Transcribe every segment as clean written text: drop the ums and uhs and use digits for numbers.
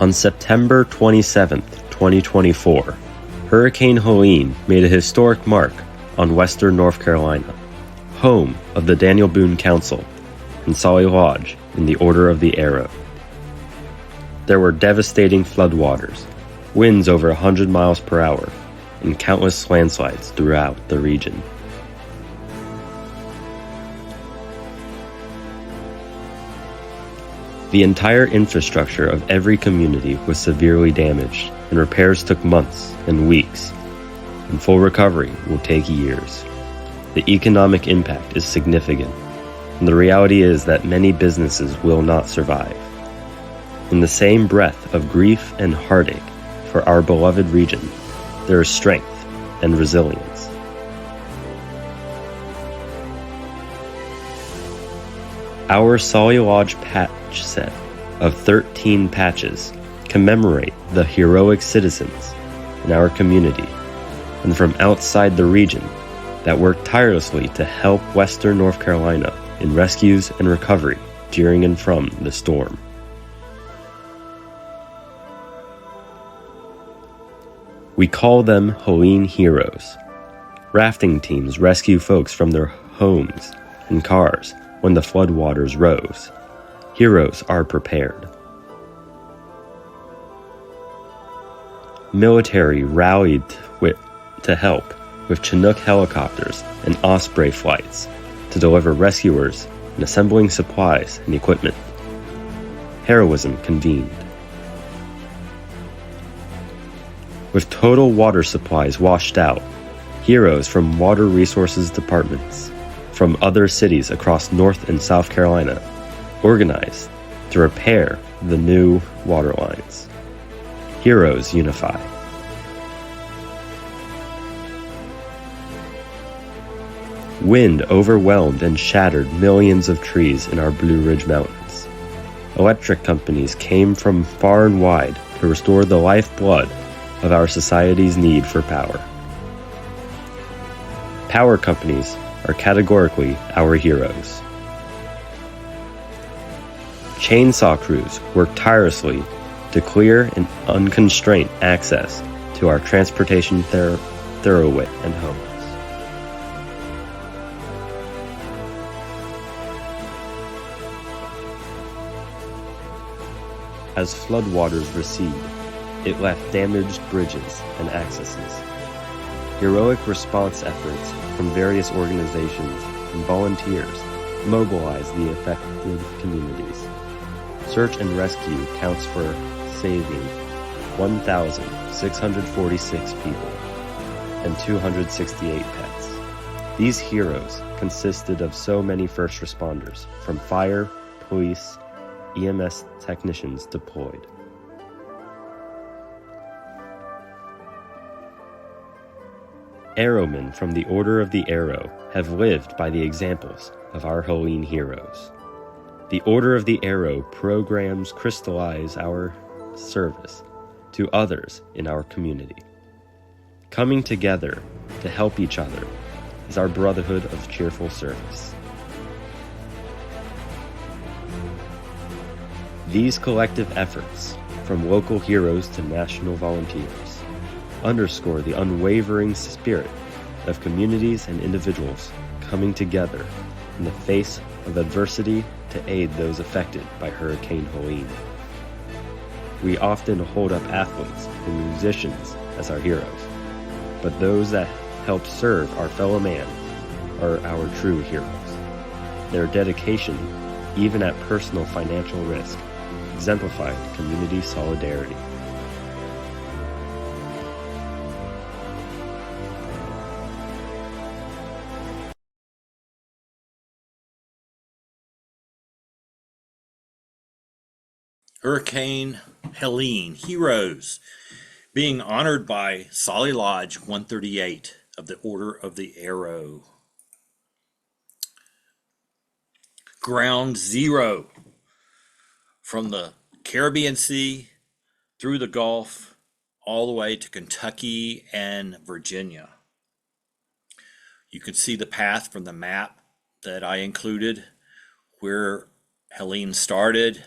On September 27, 2024, Hurricane Helene made a historic mark on western North Carolina, home of the Daniel Boone Council and Tsali Lodge in the Order of the Arrow. There were devastating floodwaters, winds over 100 miles per hour, and countless landslides throughout the region. The entire infrastructure of every community was severely damaged, and repairs took months and weeks, and full recovery will take years. The economic impact is significant, and the reality is that many businesses will not survive. In the same breath of grief and heartache for our beloved region, there is strength and resilience. Our Tsali Lodge patch set of 13 patches commemorate the heroic citizens in our community and from outside the region that worked tirelessly to help western North Carolina in rescues and recovery during and from the storm. We call them Helene Heroes. Rafting teams rescue folks from their homes and cars when the floodwaters rose. Heroes are prepared. Military rallied to help with Chinook helicopters and Osprey flights to deliver rescuers and assembling supplies and equipment. Heroism convened. With total water supplies washed out, heroes from water resources departments from other cities across North and South Carolina organized to repair the new water lines. Heroes unify. Wind overwhelmed and shattered millions of trees in our Blue Ridge Mountains. Electric companies came from far and wide to restore the lifeblood of our society's need for power. Power companies are categorically our heroes. Chainsaw crews work tirelessly to clear and unconstrained access to our transportation thoroughway and homes. As floodwaters recede, it left damaged bridges and accesses. Heroic response efforts from various organizations and volunteers mobilized the affected communities. Search and rescue counts for saving 1,646 people and 268 pets. These heroes consisted of so many first responders, from fire, police, EMS technicians deployed. Arrowmen from the Order of the Arrow have lived by the examples of our Helene heroes. The Order of the Arrow programs crystallize our service to others in our community. Coming together to help each other is our brotherhood of cheerful service. These collective efforts, from local heroes to national volunteers, underscore the unwavering spirit of communities and individuals coming together in the face of adversity to aid those affected by Hurricane Helene. We often hold up athletes and musicians as our heroes, but those that help serve our fellow man are our true heroes. Their dedication, even at personal financial risk, exemplified community solidarity. Hurricane Helene Heroes, being honored by Tsali Lodge 138 of the Order of the Arrow. Ground Zero, from the Caribbean Sea through the Gulf, all the way to Kentucky and Virginia. You can see the path from the map that I included, where Helene started,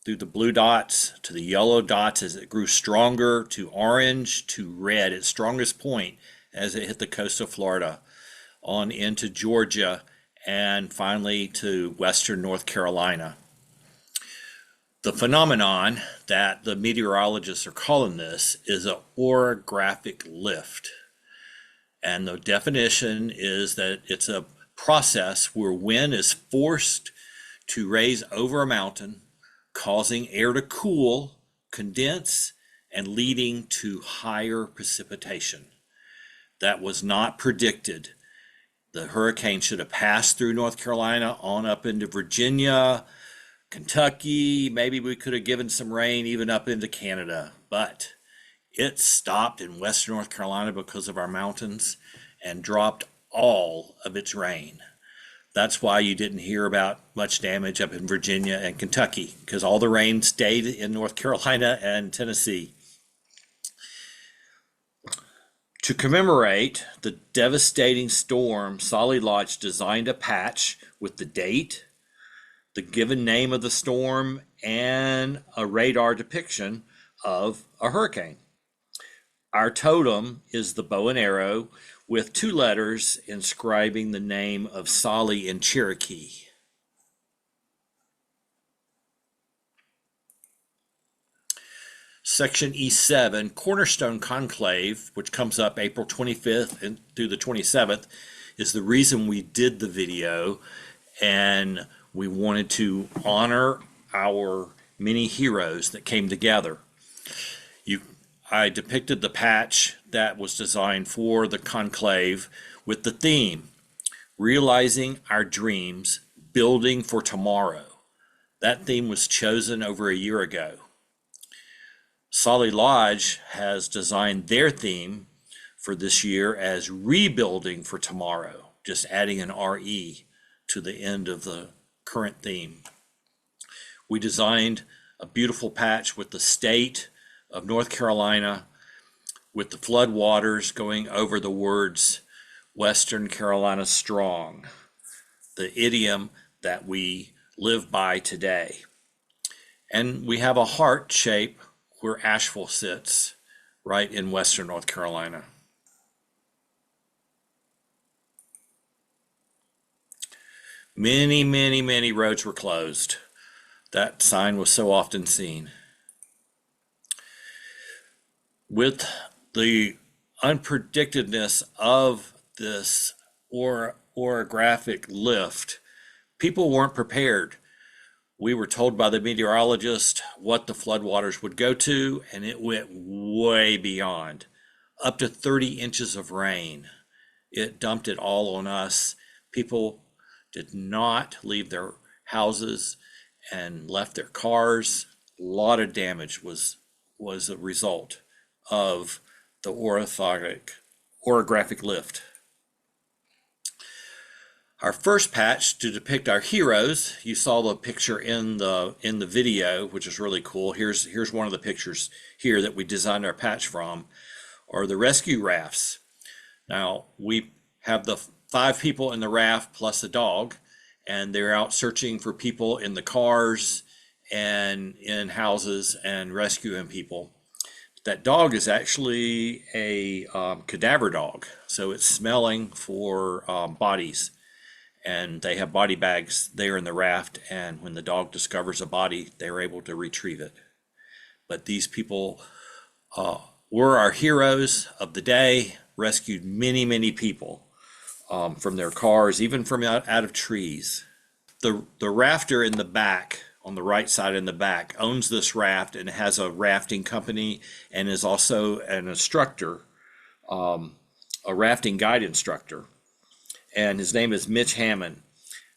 through the blue dots to the yellow dots as it grew stronger to orange to red, its strongest point as it hit the coast of Florida on into Georgia and finally to western North Carolina. The phenomenon that the meteorologists are calling this is an orographic lift. And the definition is that it's a process where wind is forced to raise over a mountain, causing air to cool, condense, and leading to higher precipitation. That was not predicted. The hurricane should have passed through North Carolina on up into Virginia, Kentucky. Maybe we could have given some rain even up into Canada, but it stopped in western North Carolina because of our mountains and dropped all of its rain. That's why you didn't hear about much damage up in Virginia and Kentucky, because all the rain stayed in North Carolina and Tennessee. To commemorate the devastating storm, Tsali Lodge designed a patch with the date, the given name of the storm, and a radar depiction of a hurricane. Our totem is the bow and arrow with 2 letters inscribing the name of Tsali in Cherokee. Section E7, Cornerstone Conclave, which comes up April 25th and through the 27th, is the reason we did the video, and we wanted to honor our many heroes that came together. I depicted the patch that was designed for the conclave with the theme, Realizing Our Dreams, Building for Tomorrow. That theme was chosen over a year ago. Tsali Lodge has designed their theme for this year as Rebuilding for Tomorrow, just adding an RE to the end of the current theme. We designed a beautiful patch with the state of North Carolina, with the flood waters going over the words Western Carolina Strong, the idiom that we live by today. And we have a heart shape where Asheville sits, right in western North Carolina. Many, many, many roads were closed. That sign was so often seen. With the unpredictedness of this orographic lift, people weren't prepared. We were told by the meteorologist what the floodwaters would go to, and it went way beyond, up to 30 inches of rain. It dumped it all on us. People did not leave their houses and left their cars. A lot of damage was a result of the orographic lift. Our first patch to depict our heroes, you saw the picture in the video, which is really cool. Here's one of the pictures here that we designed our patch from, are the rescue rafts. Now we have the 5 people in the raft plus a dog, and they're out searching for people in the cars and in houses and rescuing people. That dog is actually a cadaver dog, so it's smelling for bodies. And they have body bags there in the raft, and when the dog discovers a body, they're able to retrieve it. But these people were our heroes of the day, rescued many, many people from their cars, even from out of trees. The rafter in the back, on the right side in the back, owns this raft and has a rafting company and is also an instructor, a rafting guide instructor. And his name is Mitch Hammond,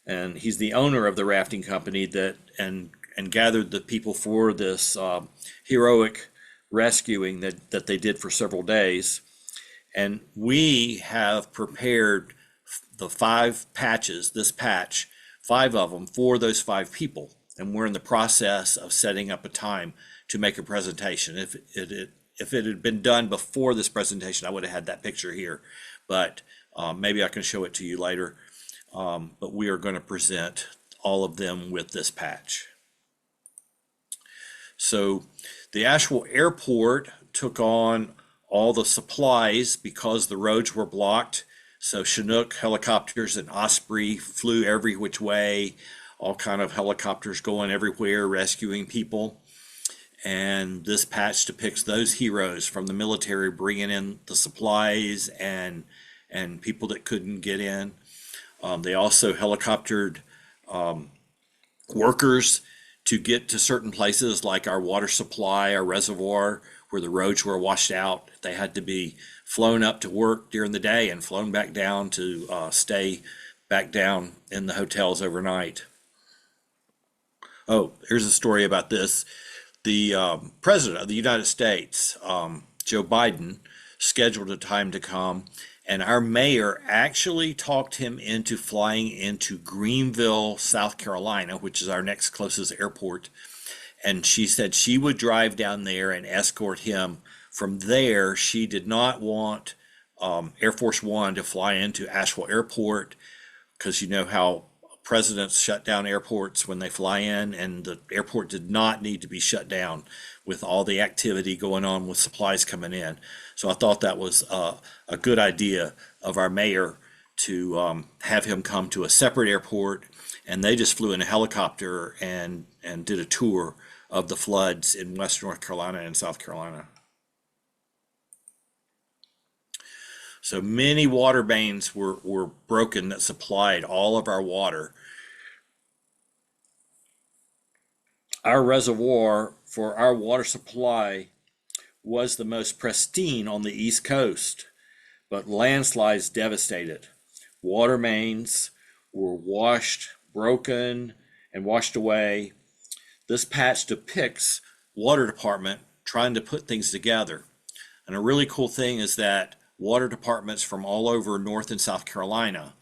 and he's the owner of the rafting company that and gathered the people for this heroic rescuing that they did for several days. And we have prepared the 5 patches, this patch, 5 of them for those 5 people, and we're in the process of setting up a time to make a presentation. If it had been done before this presentation, I would have had that picture here, but maybe I can show it to you later, but we are going to present all of them with this patch. So the Asheville airport took on all the supplies because the roads were blocked. So Chinook helicopters and Osprey flew every which way, all kind of helicopters going everywhere, rescuing people. And this patch depicts those heroes from the military bringing in the supplies and people that couldn't get in. They also helicoptered workers to get to certain places like our water supply, our reservoir, where the roads were washed out. They had to be flown up to work during the day and flown back down to stay back down in the hotels overnight. Oh, here's a story about this. The president of the United States, Joe Biden, scheduled a time to come, and our mayor actually talked him into flying into Greenville, South Carolina, which is our next closest airport. And she said she would drive down there and escort him. From there, she did not want Air Force One to fly into Asheville Airport because you know how presidents shut down airports when they fly in, and the airport did not need to be shut down with all the activity going on with supplies coming in. So I thought that was a good idea of our mayor to have him come to a separate airport, and they just flew in a helicopter and did a tour of the floods in West North Carolina and South Carolina. So many water mains were broken that supplied all of our water. Our reservoir for our water supply was the most pristine on the East Coast, but landslides devastated. Water mains were washed, broken, and washed away. This patch depicts water department trying to put things together. And a really cool thing is that water departments from all over North and South Carolina,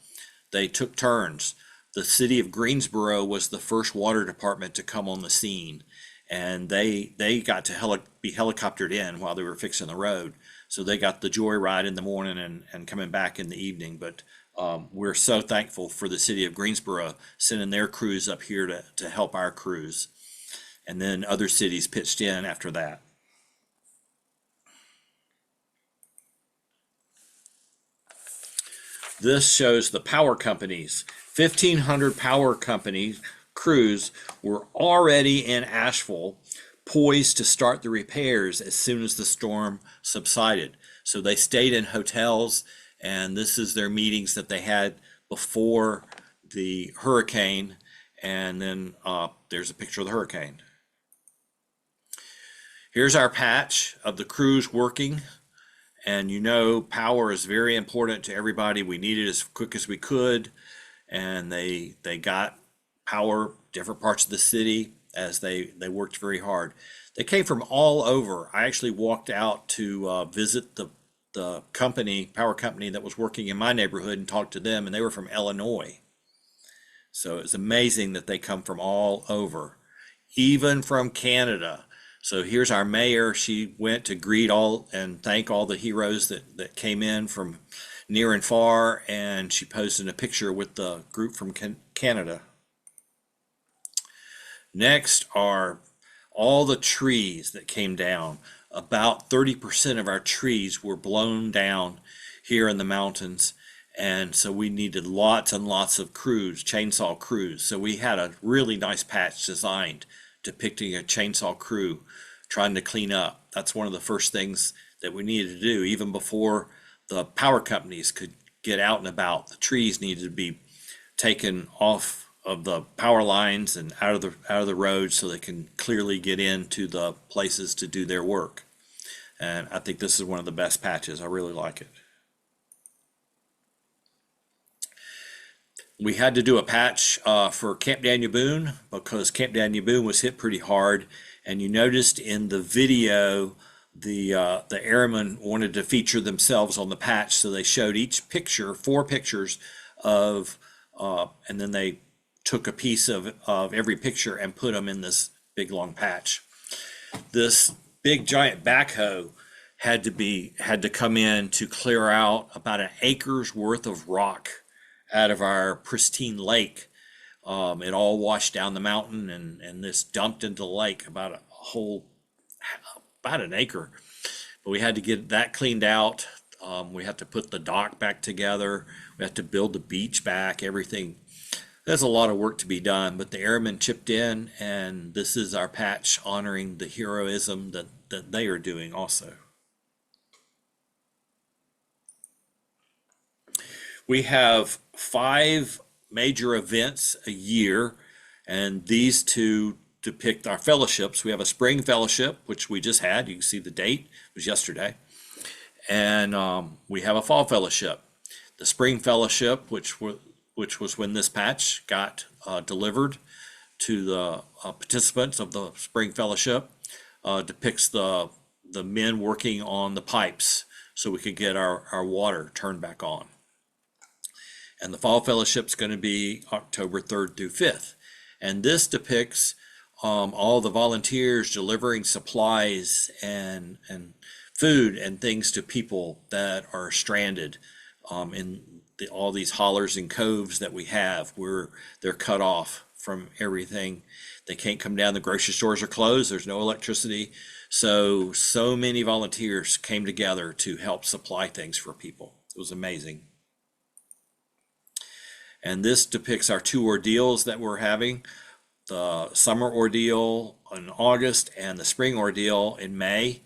they took turns. The city of Greensboro was the first water department to come on the scene, and they got to be helicoptered in while they were fixing the road. So they got the joyride in the morning and coming back in the evening. But we're so thankful for the city of Greensboro sending their crews up here to help our crews. And then other cities pitched in after that. This shows the power companies. 1,500 power company crews were already in Asheville, poised to start the repairs as soon as the storm subsided. So they stayed in hotels, and this is their meetings that they had before the hurricane. And then there's a picture of the hurricane. Here's our patch of the crews working. And you know, power is very important to everybody. We need it as quick as we could. And they got power different parts of the city as they worked very hard. They came from all over. I actually walked out to visit the power company that was working in my neighborhood and talked to them, and they were from Illinois. So it's amazing that they come from all over, even from Canada. So here's our mayor. She went to greet all and thank all the heroes that came in from near and far, and she posted a picture with the group from Canada. Next are all the trees that came down. About 30% of our trees were blown down here in the mountains, and so we needed lots and lots of crews, chainsaw crews. So we had a really nice patch designed depicting a chainsaw crew trying to clean up. That's one of the first things that we needed to do, even before the power companies could get out and about. The trees needed to be taken off of the power lines and out of the road so they can clearly get into the places to do their work. And I think this is one of the best patches. I really like it. We had to do a patch for Camp Daniel Boone because Camp Daniel Boone was hit pretty hard. And you noticed in the video, the airmen wanted to feature themselves on the patch, so they showed each picture, 4 pictures of, and then they took a piece of every picture and put them in this big long patch. This big giant backhoe had to come in to clear out about an acre's worth of rock out of our pristine lake. It all washed down the mountain and this dumped into the lake about whole about an acre, but we had to get that cleaned out. We had to put the dock back together. We had to build the beach back, everything. There's a lot of work to be done, but the airmen chipped in, and this is our patch honoring the heroism that they are doing also. We have 5 major events a year, and these two depict our fellowships. We have a spring fellowship, which we just had. You can see the date, it was yesterday. And we have a fall fellowship. The spring fellowship, which was when this patch got delivered to the participants of the spring fellowship, depicts the men working on the pipes so we could get our water turned back on. And the fall fellowship is going to be October 3rd through 5th. And this depicts all the volunteers delivering supplies and food and things to people that are stranded in all these hollers and coves that we have, where they're cut off from everything. They can't come down. The grocery stores are closed. There's no electricity. So many volunteers came together to help supply things for people. It was amazing. And this depicts our 2 ordeals that we're having. The summer ordeal in August and the spring ordeal in May.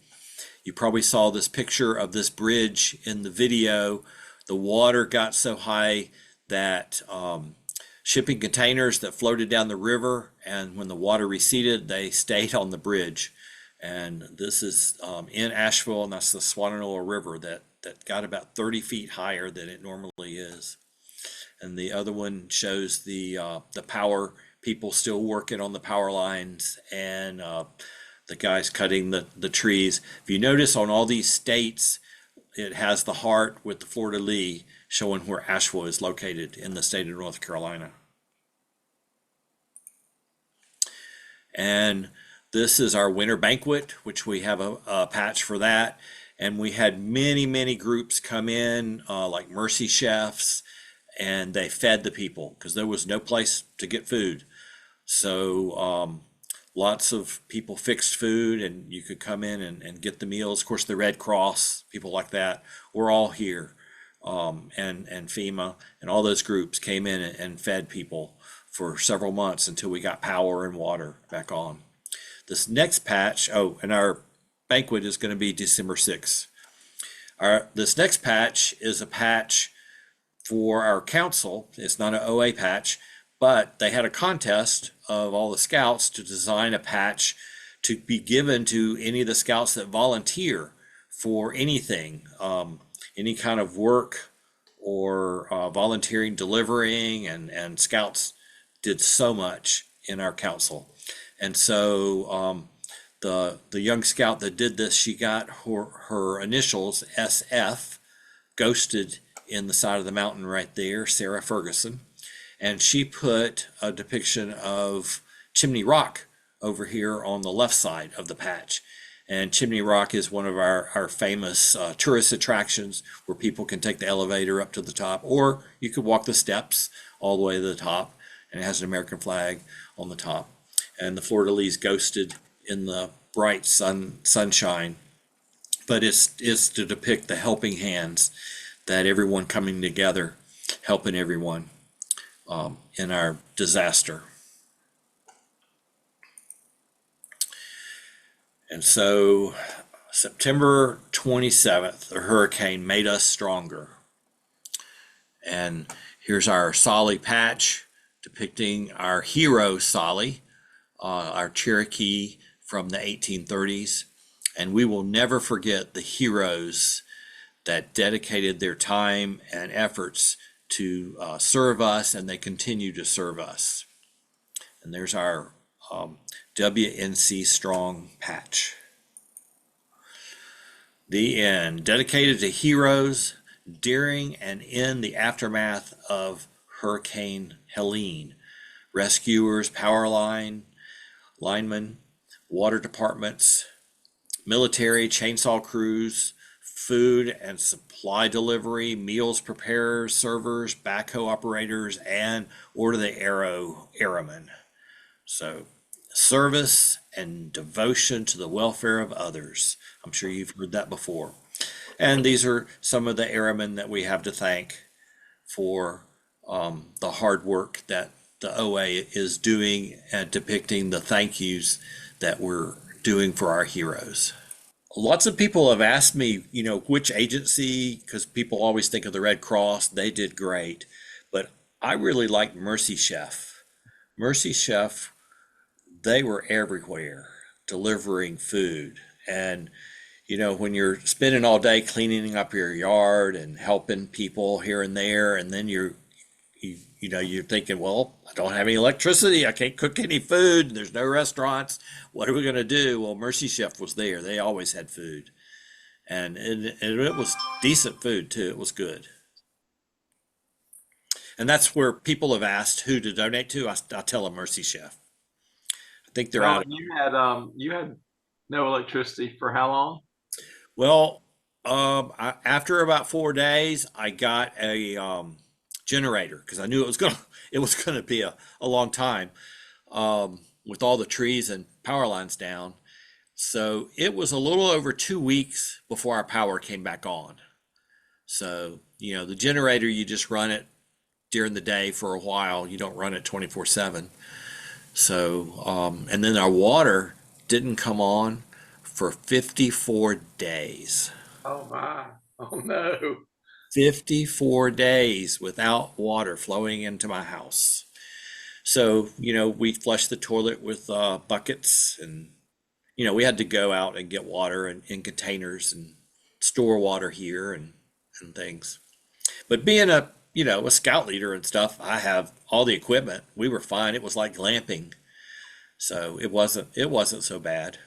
You probably saw this picture of this bridge in the video. The water got so high that shipping containers that floated down the river, and when the water receded, they stayed on the bridge. And this is in Asheville, and that's the Swannanoa River that got about 30 feet higher than it normally is. And the other one shows the power people still working on the power lines, and the guys cutting the trees. If you notice on all these states, it has the heart with the fleur-de-lis showing where Asheville is located in the state of North Carolina. And this is our winter banquet, which we have a patch for that. And we had many groups come in, like Mercy Chefs, and they fed the people because there was no place to get food. So lots of people fixed food, and you could come in and get the meals. Of course, the Red Cross, people like that, were all here. And FEMA and all those groups came in and fed people for several months until we got power and water back on. This next patch, and our banquet is going to be December 6th. This next patch is a patch for our council. It's not an OA patch, but they had a contest of all the scouts to design a patch to be given to any of the scouts that volunteer for anything, any kind of work or volunteering, delivering, and scouts did so much in our council. And so the young scout that did this, she got her initials SF ghosted in the side of the mountain right there, Sarah Ferguson. And she put a depiction of Chimney Rock over here on the left side of the patch. And Chimney Rock is one of our famous tourist attractions where people can take the elevator up to the top, or you could walk the steps all the way to the top, and it has an American flag on the top. And the fleur-de-lis ghosted in the bright sunshine. But it's to depict the helping hands, that everyone coming together, helping everyone in our disaster. And so September 27th, the hurricane made us stronger. And here's our Tsali patch depicting our hero Tsali, our Cherokee from the 1830s. And we will never forget the heroes that dedicated their time and efforts to serve us, and they continue to serve us. And there's our WNC Strong patch. The end. Dedicated to heroes during and in the aftermath of Hurricane Helene. Rescuers, power linemen, water departments, military, chainsaw crews, food and supply delivery, meals preparers, servers, backhoe operators, and Order the Arrow airmen. So service and devotion to the welfare of others. I'm sure you've heard that before. And these are some of the airmen that we have to thank for the hard work that the OA is doing and depicting the thank yous that we're doing for our heroes. Lots of people have asked me, which agency, because people always think of the Red Cross, they did great. But I really like Mercy Chef. Mercy Chef, they were everywhere delivering food. And, when you're spending all day cleaning up your yard and helping people here and there, and then you're thinking, well, I don't have any electricity. I can't cook any food. There's no restaurants. What are we going to do? Well, Mercy Chef was there. They always had food. And it was decent food too. It was good. And that's where people have asked who to donate to. I tell them Mercy Chef. I think they're Well, out. you had no electricity for how long? Well, after about 4 days, I got a generator because I knew it was gonna be a long time with all the trees and power lines down. So it was a little over 2 weeks before our power came back on. So, the generator, you just run it during the day for a while. You don't run it 24/7. So, and then our water didn't come on for 54 days. Oh my. Oh no. 54 days without water flowing into my house. So, we flushed the toilet with buckets and, we had to go out and get water in containers and store water here and things. But being a scout leader and stuff, I have all the equipment. We were fine. It was like glamping. So it wasn't so bad.